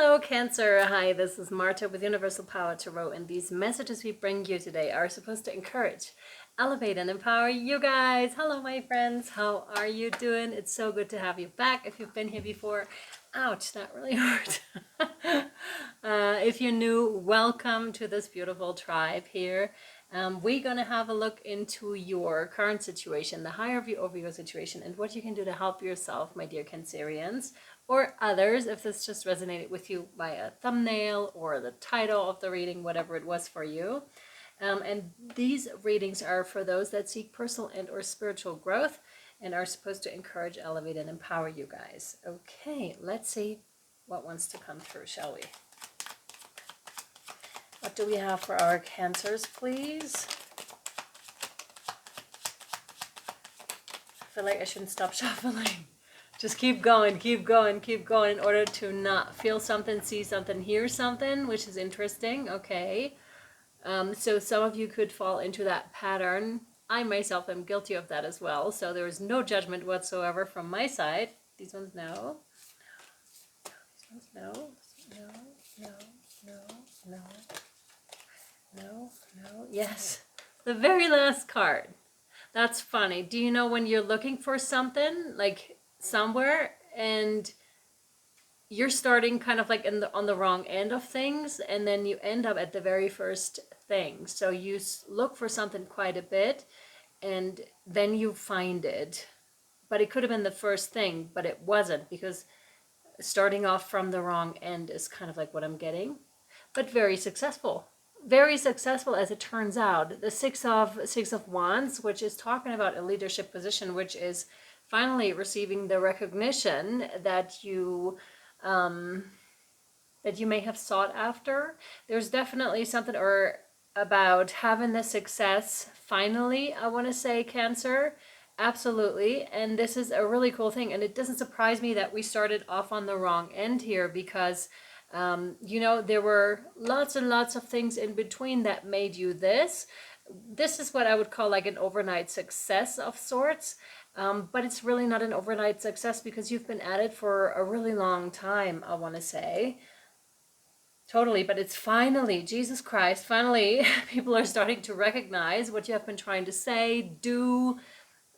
Hello Cancer, hi, this is Marta with Universal Power Tarot, and these messages we bring you today are supposed to encourage, elevate and empower you guys. Hello my friends, how are you doing? It's so good to have you back. If you've been here before, ouch, that really hurt. If you're new, welcome to this beautiful tribe here. We're gonna have a look into your current situation, the higher view over your situation, and what you can do to help yourself, my dear Cancerians, or others, if this just resonated with you by a thumbnail or the title of the reading, whatever it was for you. And these readings are for those that seek personal and or spiritual growth and are supposed to encourage, elevate, and empower you guys. Okay, let's see what wants to come through, shall we? What do we have for our Cancers, please? I feel like I shouldn't stop shuffling. Just keep going, keep going, keep going in order to not feel something, see something, hear something, which is interesting. Okay. So some of you could fall into that pattern. I myself am guilty of that as well. So there is no judgment whatsoever from my side. These ones, no. These ones, no. No, no, no, no. No, no, yes. The very last card. That's funny. Do you know when you're looking for something, like somewhere, and you're starting kind of like on the wrong end of things, and then you end up at the very first thing. So you look for something quite a bit, and then you find it. But it could have been the first thing, but it wasn't, because starting off from the wrong end is kind of like what I'm getting. But very successful. Very successful, as it turns out. The Six of Wands, which is talking about a leadership position, which is finally receiving the recognition that you may have sought after. There's definitely something about having the success finally, I want to say, Cancer. Absolutely. And this is a really cool thing. And it doesn't surprise me that we started off on the wrong end here, because you know, there were lots and lots of things in between that made you this. This is what I would call like an overnight success of sorts. But it's really not an overnight success, because you've been at it for a really long time, I want to say. Totally, but it's finally, Jesus Christ, finally, people are starting to recognize what you have been trying to say, do,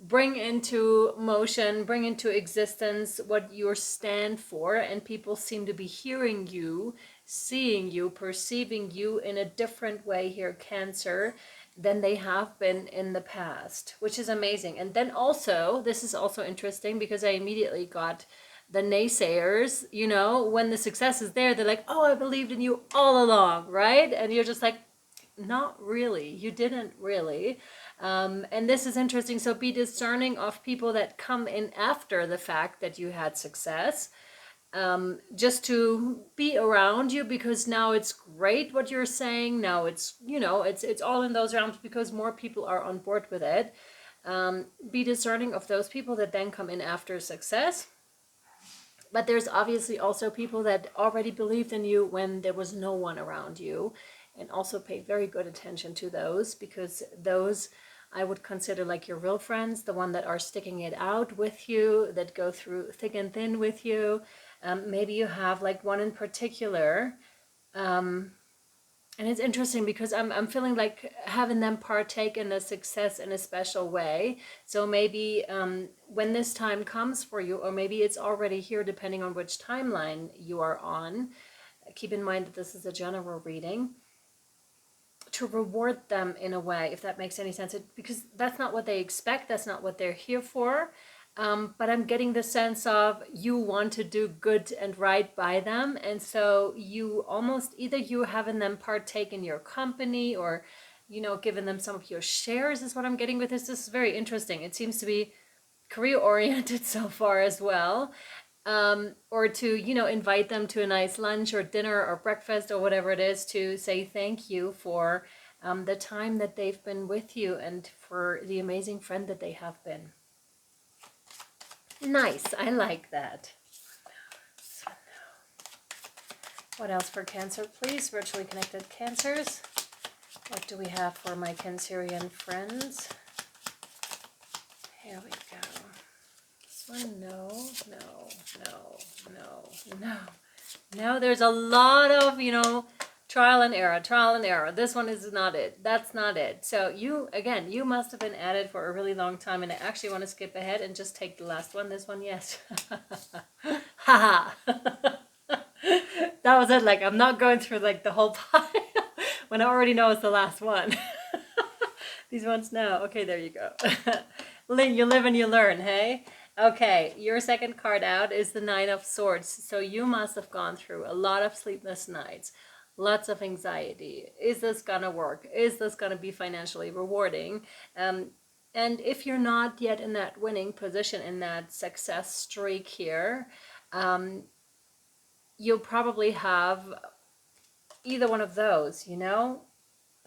bring into motion, bring into existence what you stand for, and people seem to be hearing you, seeing you, perceiving you in a different way here, Cancer, than they have been in the past, which is amazing. And then also, this is also interesting, because I immediately got the naysayers, you know, when the success is there, they're like, oh, I believed in you all along, right? And you're just like, not really, you didn't really. And this is interesting. So be discerning of people that come in after the fact that you had success, just to be around you, because now it's great what you're saying. Now it's, you know, it's all in those realms, because more people are on board with it. Be discerning of those people that then come in after success. But there's obviously also people that already believed in you when there was no one around you, and also pay very good attention to those, because those I would consider like your real friends, the one that are sticking it out with you, that go through thick and thin with you. Maybe you have like one in particular. And it's interesting, because I'm feeling like having them partake in the success in a special way. So maybe when this time comes for you, or maybe it's already here, depending on which timeline you are on, keep in mind that this is a general reading, to reward them in a way, if that makes any sense. Because that's not what they expect, that's not what they're here for. But I'm getting the sense of you want to do good and right by them. And so you almost, either you having them partake in your company, or, you know, giving them some of your shares is what I'm getting with this. This is very interesting. It seems to be career oriented so far as well. Or to, you know, invite them to a nice lunch or dinner or breakfast or whatever it is, to say thank you for the time that they've been with you, and for the amazing friend that they have been. Nice, I like that. So what else for Cancer, please? Virtually connected Cancers. What do we have for my Cancerian friends? Here we go. This one, no, no, no, no, no. Now there's a lot of, trial and error, trial and error. This one is not it. That's not it. So you must have been at it for a really long time. And I actually want to skip ahead and just take the last one. This one, yes. Haha. That was it. Like, I'm not going through like the whole pile when I already know it's the last one. These ones now. Okay, there you go. You live and you learn, hey? Okay, your second card out is the Nine of Swords. So you must have gone through a lot of sleepless nights, lots of anxiety. Is this gonna work? Is this gonna be financially rewarding? And if you're not yet in that winning position, in that success streak here, you'll probably have either one of those,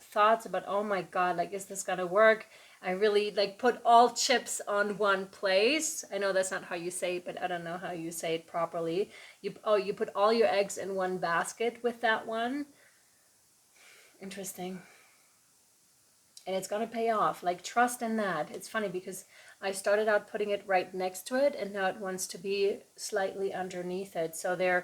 thoughts about, oh my God, like, is this gonna work? I really like put all chips on one place. I know that's not how you say it, but I don't know how you say it properly. You put all your eggs in one basket with that one. Interesting. And it's gonna pay off. Like, trust in that. It's funny because I started out putting it right next to it, and now it wants to be slightly underneath it. So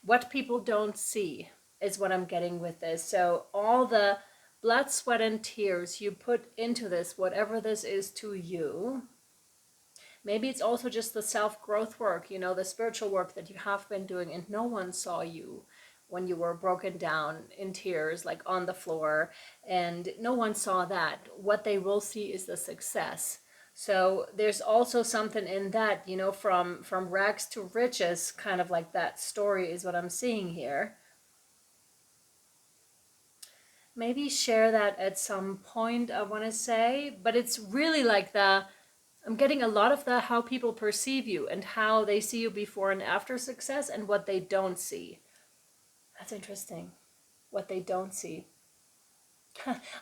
what people don't see is what I'm getting with this. So all the blood, sweat, and tears you put into this, whatever this is to you. Maybe it's also just the self-growth work, the spiritual work that you have been doing, and no one saw you when you were broken down in tears, like on the floor, and no one saw that. What they will see is the success. So there's also something in that, from rags to riches, kind of like that story is what I'm seeing here. Maybe share that at some point, I want to say, but it's really like I'm getting a lot of the how people perceive you and how they see you before and after success and what they don't see. That's interesting. What they don't see.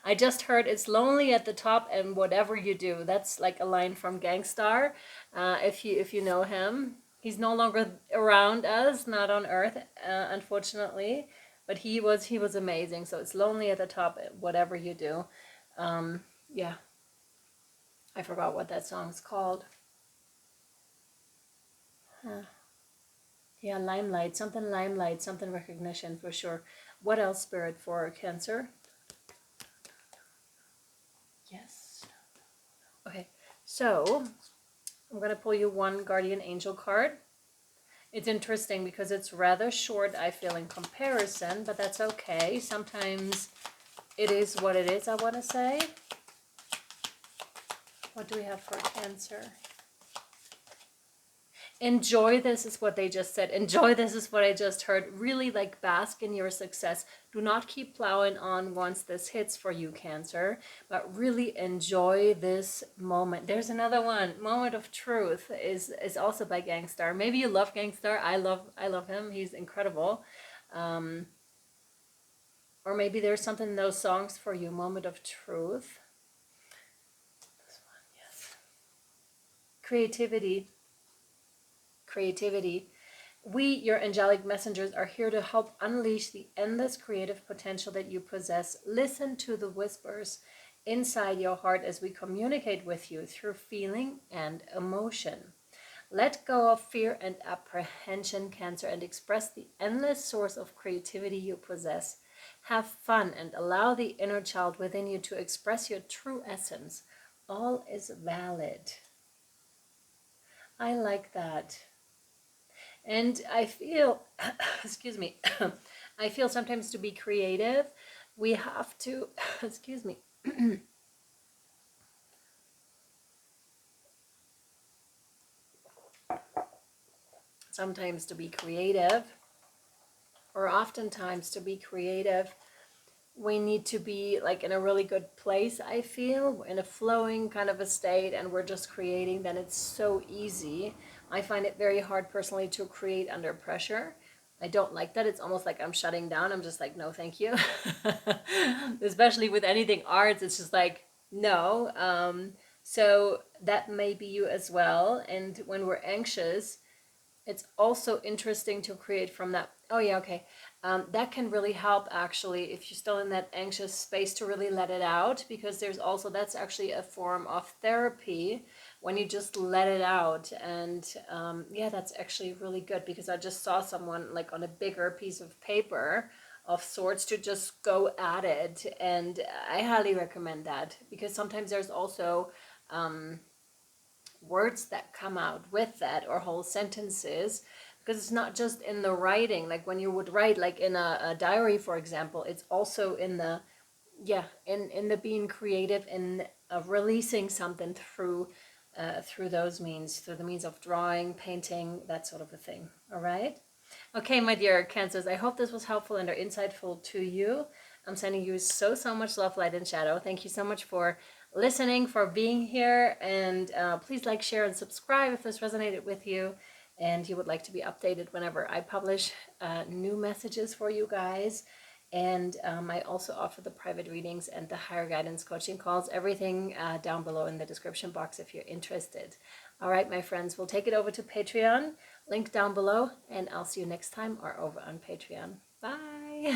I just heard it's lonely at the top and whatever you do. That's like a line from Gangstar. If you know him, he's no longer around us, not on Earth, unfortunately. But he was amazing. So it's lonely at the top, whatever you do. Yeah, I forgot what that song's called. Yeah, limelight, something recognition for sure. What else, Spirit, for Cancer? Yes. Okay, so I'm going to pull you one guardian angel card. It's interesting because it's rather short, I feel, in comparison, but that's okay. Sometimes it is what it is, I want to say. What do we have for Cancer? Enjoy this is what they just said. Enjoy this is what I just heard. Really like bask in your success. Do not keep plowing on once this hits for you, Cancer, but really enjoy this moment. There's another one. Moment of Truth is also by Gangstar. Maybe you love Gangstar. I love him. He's incredible. Or maybe there's something in those songs for you. Moment of Truth. This one, yes. Creativity. We, your angelic messengers, are here to help unleash the endless creative potential that you possess. Listen to the whispers inside your heart as we communicate with you through feeling and emotion. Let go of fear and apprehension, Cancer, and express the endless source of creativity you possess. Have fun and allow the inner child within you to express your true essence. All is valid. I like that. And I feel, excuse me, I feel sometimes to be creative, we have to, excuse me, sometimes to be creative, or oftentimes to be creative, we need to be like in a really good place, I feel, in a flowing kind of a state, and we're just creating, then it's so easy. I find it very hard personally to create under pressure. I don't like that. It's almost like I'm shutting down. I'm just like, no, thank you. Especially with anything arts, it's just like, no. So that may be you as well. And when we're anxious, it's also interesting to create from that Oh yeah, okay. That can really help actually if you're still in that anxious space to really let it out, because there's also, that's actually a form of therapy when you just let it out. And yeah, that's actually really good, because I just saw someone like on a bigger piece of paper of sorts to just go at it. And I highly recommend that, because sometimes there's also words that come out with that, or whole sentences, because it's not just in the writing, like when you would write like in a diary, for example. It's also in the, yeah, in the being creative, in releasing something through through those means, through the means of drawing, painting, that sort of a thing. All right. Okay, my dear Cancers, I hope this was helpful and or insightful to you. I'm sending you so much love, light, and shadow. Thank you so much for listening, for being here. And please like, share, and subscribe if this resonated with you and you would like to be updated whenever I publish new messages for you guys. And I also offer the private readings and the higher guidance coaching calls. Everything down below in the description box if you're interested. All right, my friends, we'll take it over to Patreon. Link down below, and I'll see you next time, or over on Patreon. Bye.